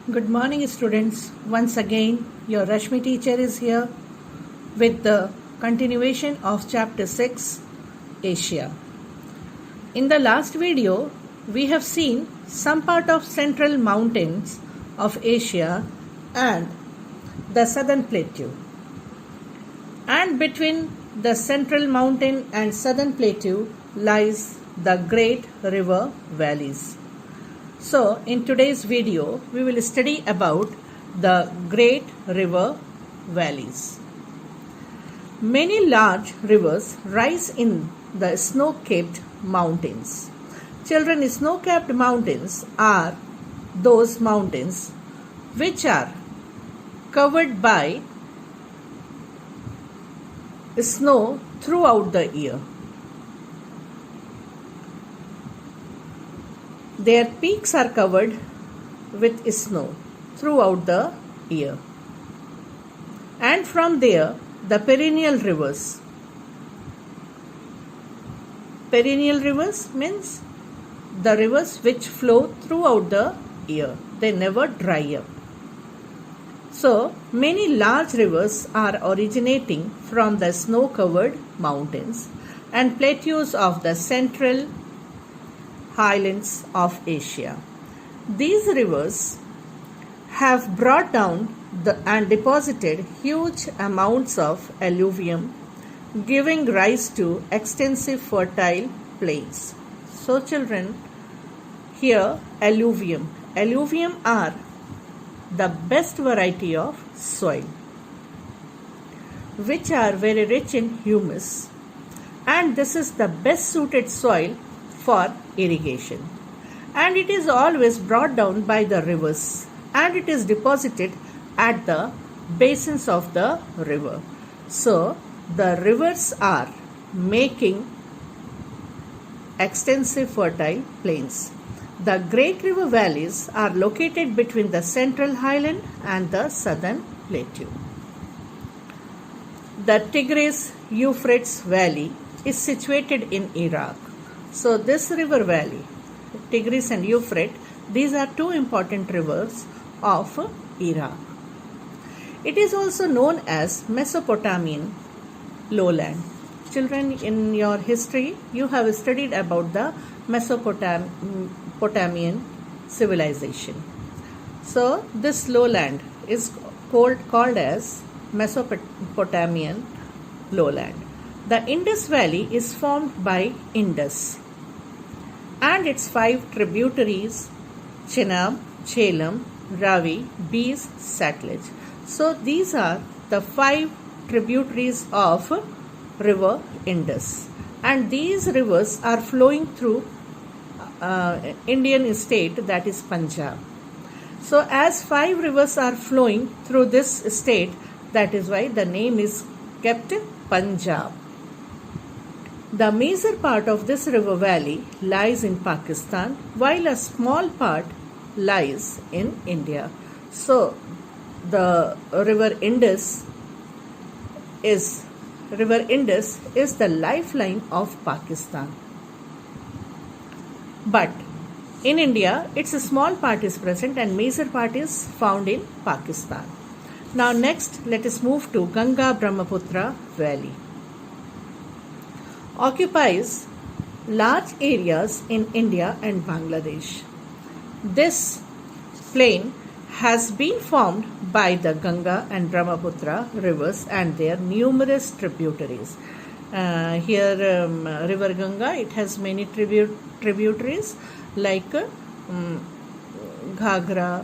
Good morning, students. Once again, your Rashmi teacher is here with the continuation of Chapter 6 Asia. In the last video, we have seen some part of central mountains of Asia and the southern plateau. And between the central mountain and southern plateau lies the great river valleys. So, in today's video, we will study about the great river valleys. Many large rivers rise in the snow-capped mountains. Children, snow-capped mountains are those mountains which are covered by snow throughout the year. Their peaks are covered with snow throughout the year. And from there, the perennial rivers. Perennial rivers means the rivers which flow throughout the year. They never dry up. So, many large rivers are originating from the snow-covered mountains and plateaus of the central highlands of Asia. These rivers have brought down and deposited huge amounts of alluvium, giving rise to extensive fertile plains. So children, here alluvium. Alluvium are the best variety of soil, which are very rich in humus, and this is the best suited soil for irrigation, and it is always brought down by the rivers and it is deposited at the basins of the river. So the rivers are making extensive fertile plains. The great river valleys are located between the central highland and the southern plateau. The Tigris-Euphrates valley is situated in Iraq. So this river valley, Tigris and Euphrates, these are two important rivers of Iraq. It is also known as Mesopotamian lowland. Children, in your history, you have studied about the Mesopotamian civilization. So this lowland is called as Mesopotamian lowland. The Indus Valley is formed by Indus and its 5 tributaries: Chenab, Jhelum, Ravi, Beas, Satluj. So these are the 5 tributaries of river Indus, and these rivers are flowing through Indian state, that is Punjab. So as 5 rivers are flowing through this state, that is why the name is kept Punjab. The major part of this river valley lies in Pakistan, while a small part lies in India. So the river Indus is the lifeline of Pakistan. But in India, its a small part is present and major part is found in Pakistan. Now next, let us move to Ganga Brahmaputra Valley. Occupies large areas in India and Bangladesh. This plain has been formed by the Ganga and Brahmaputra rivers and their numerous tributaries. River Ganga, it has many tributaries like Ghagra,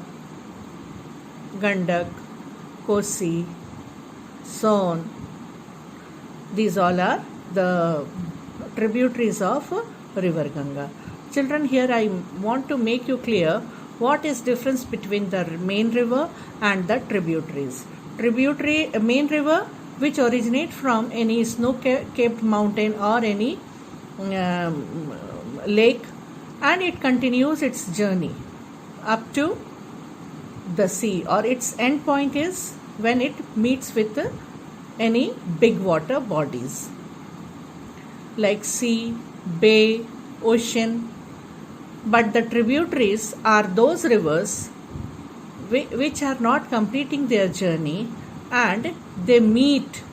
Gandak, Kosi, Son. These all are the tributaries of river Ganga. Children, here I want to make you clear what is difference between the main river and the tributaries. Main river which originate from any snow-capped mountain or any lake, and it continues its journey up to the sea, or its end point is when it meets with any big water bodies like sea, bay, ocean. But the tributaries are those rivers which are not completing their journey and they meet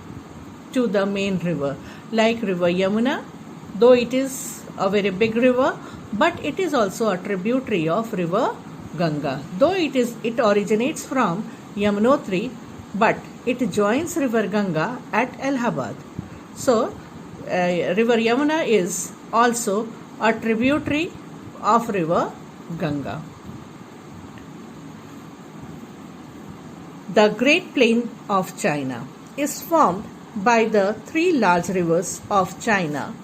to the main river, like river Yamuna, though it is a very big river, but it is also a tributary of river Ganga. Though it originates from Yamunotri, but it joins river Ganga at Allahabad. So, river Yamuna is also a tributary of river Ganga. The Great Plain of China is formed by the three large rivers of China,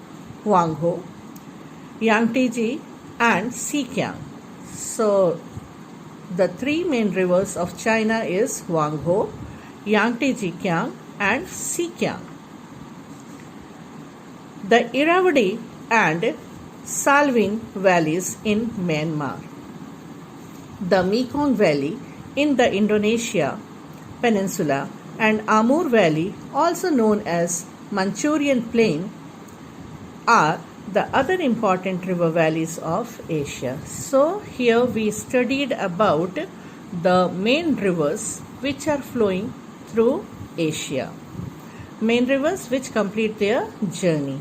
Huanghe, Yangtze and Sikiang. So, the three main rivers of China is Huanghe, Yangtze Kiang and Sikiang. The Irrawaddy and Salween valleys in Myanmar. The Mekong Valley in the Indonesia Peninsula and Amur Valley, also known as Manchurian Plain, are the other important river valleys of Asia. So here we studied about the main rivers which are flowing through Asia. Main rivers which complete their journey.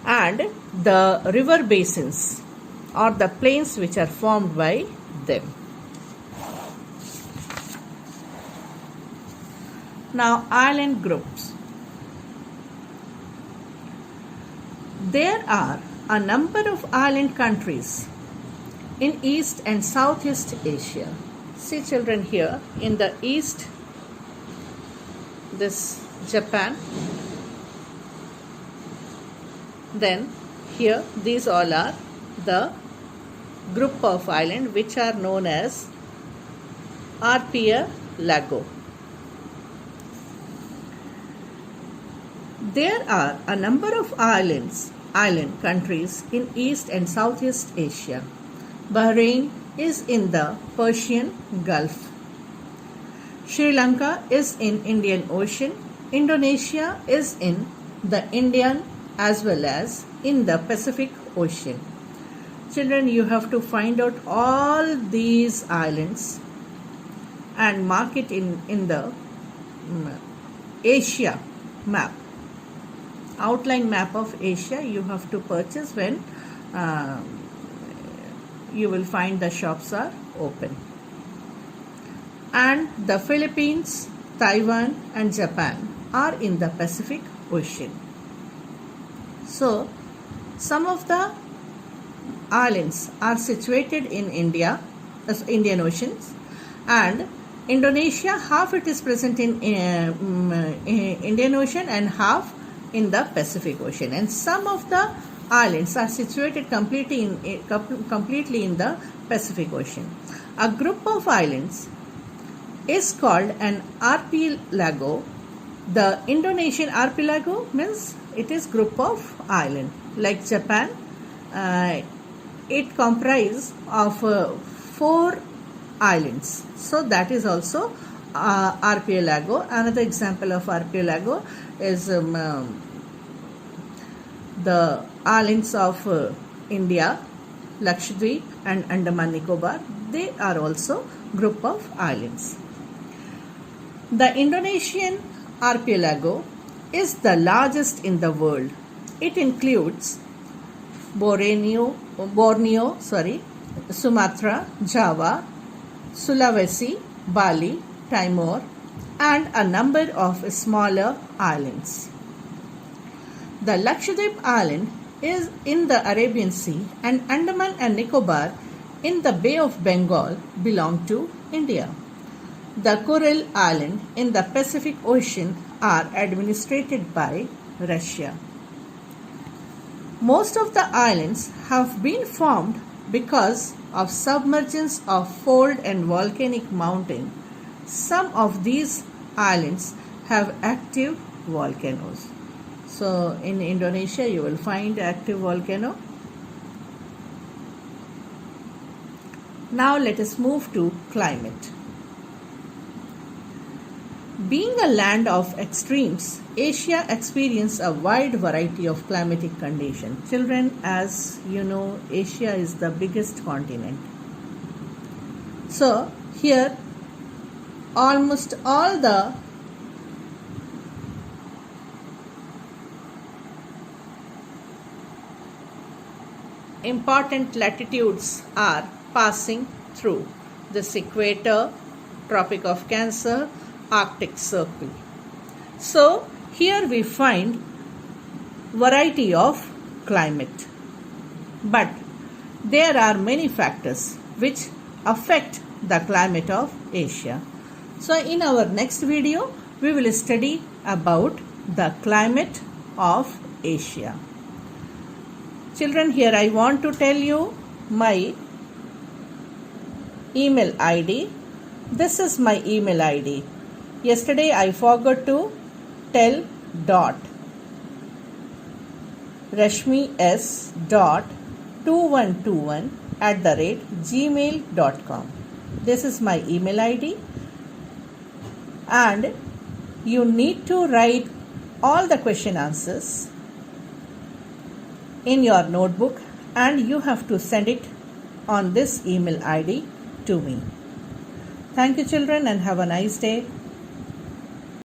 And the river basins or the plains which are formed by them. Now, island groups. There are a number of island countries in East and Southeast Asia. See children, here in the East, this Japan. Then here these all are the group of islands which are known as archipelago. There are a number of island countries in East and Southeast Asia. Bahrain is in the Persian Gulf. Sri Lanka is in Indian Ocean. Indonesia is in the Indian as well as in the Pacific Ocean. Children, you have to find out all these islands and mark it in the Asia map. Outline map of Asia you have to purchase when you will find the shops are open. And the Philippines, Taiwan and Japan are in the Pacific Ocean. So, some of the islands are situated in India, Indian Oceans, and Indonesia, half it is present in Indian Ocean and half in the Pacific Ocean. And some of the islands are situated completely in the Pacific Ocean. A group of islands is called an archipelago. The Indonesian archipelago means it is group of island. Like Japan, it comprises of 4 islands. So that is also archipelago. Another example of archipelago is the islands of India, Lakshadweep and Andaman Nicobar. They are also group of islands. The Indonesian archipelago is the largest in the world. It includes Borneo, Sumatra, Java, Sulawesi, Bali, Timor, and a number of smaller islands. The Lakshadweep Island is in the Arabian Sea and Andaman and Nicobar in the Bay of Bengal belong to India. The Kuril Island in the Pacific Ocean are administered by Russia. Most of the islands have been formed because of submergence of fold and volcanic mountain. Some of these islands have active volcanoes. So in Indonesia you will find active volcano. Now let us move to climate. Being a land of extremes, Asia experiences a wide variety of climatic conditions. Children, as you know, Asia is the biggest continent. So Here almost all the important latitudes are passing through this equator, Tropic of Cancer, Arctic Circle. So here we find variety of climate. But there are many factors which affect the climate of Asia. So in our next video, we will study about the climate of Asia. Children, here I want to tell you my email ID. This is my email ID. Yesterday I forgot to tell rashmis.2121@gmail.com. This is my email ID, and you need to write all the question answers in your notebook, and you have to send it on this email ID to me. Thank you, children, and have a nice day.